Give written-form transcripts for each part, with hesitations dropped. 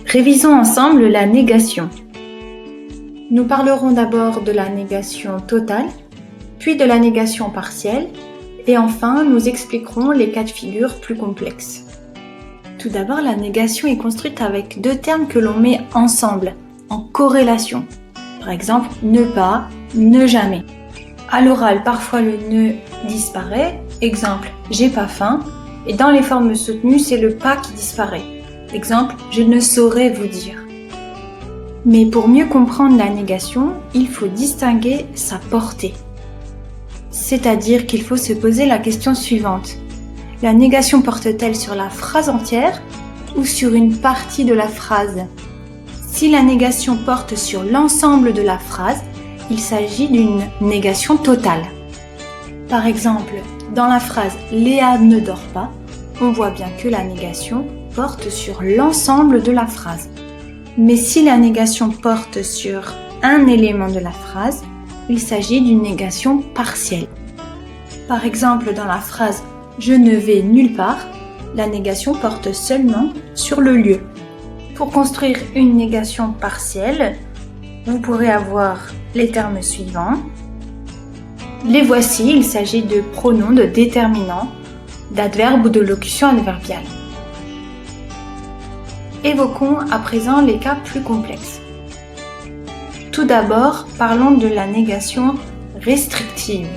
Révisons ensemble la négation. Nous parlerons d'abord de la négation totale, puis de la négation partielle, et enfin nous expliquerons les cas de figure plus complexes. Tout d'abord, la négation est construite avec deux termes que l'on met ensemble, en corrélation. Par exemple, ne pas, ne jamais. À l'oral, parfois le ne disparaît. Exemple, j'ai pas faim. Et dans les formes soutenues, c'est le pas qui disparaît. Exemple, je ne saurais vous dire. Mais pour mieux comprendre la négation, il faut distinguer sa portée. C'est-à-dire qu'il faut se poser la question suivante. La négation porte-t-elle sur la phrase entière ou sur une partie de la phrase ? Si la négation porte sur l'ensemble de la phrase, il s'agit d'une négation totale. Par exemple, dans la phrase « Léa ne dort pas », on voit bien que la négation porte sur l'ensemble de la phrase. Mais si la négation porte sur un élément de la phrase, il s'agit d'une négation partielle. Par exemple, dans la phrase « Je ne vais nulle part », la négation porte seulement sur le lieu. Pour construire une négation partielle, vous pourrez avoir les termes suivants. Les voici, il s'agit de pronoms, de déterminants, d'adverbes ou de locutions adverbiales. Évoquons à présent les cas plus complexes. Tout d'abord, parlons de la négation restrictive.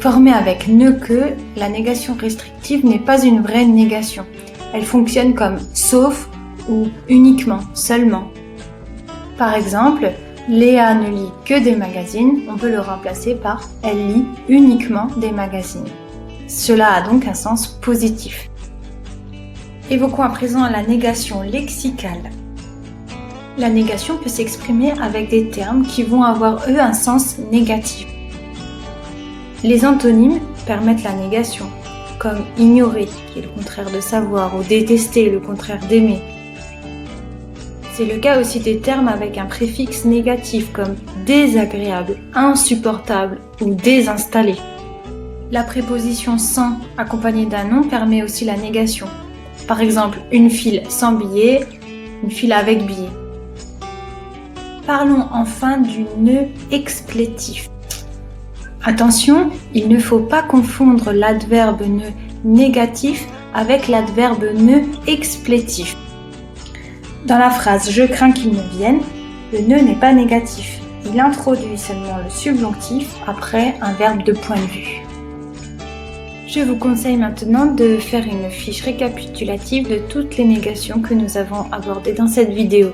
Formée avec ne que, la négation restrictive n'est pas une vraie négation. Elle fonctionne comme sauf ou uniquement, seulement. Par exemple, Léa ne lit que des magazines, on peut le remplacer par elle lit uniquement des magazines. Cela a donc un sens positif. Évoquons à présent la négation lexicale. La négation peut s'exprimer avec des termes qui vont avoir eux un sens négatif. Les antonymes permettent la négation, comme ignorer, qui est le contraire de savoir, ou détester, le contraire d'aimer. C'est le cas aussi des termes avec un préfixe négatif, comme désagréable, insupportable ou désinstallé. La préposition sans accompagnée d'un nom permet aussi la négation. Par exemple, une file sans billet, une file avec billet. Parlons enfin du ne explétif. Attention, il ne faut pas confondre l'adverbe ne négatif avec l'adverbe ne explétif. Dans la phrase « je crains qu'il ne vienne », le ne n'est pas négatif. Il introduit seulement le subjonctif après un verbe de point de vue. Je vous conseille maintenant de faire une fiche récapitulative de toutes les négations que nous avons abordées dans cette vidéo.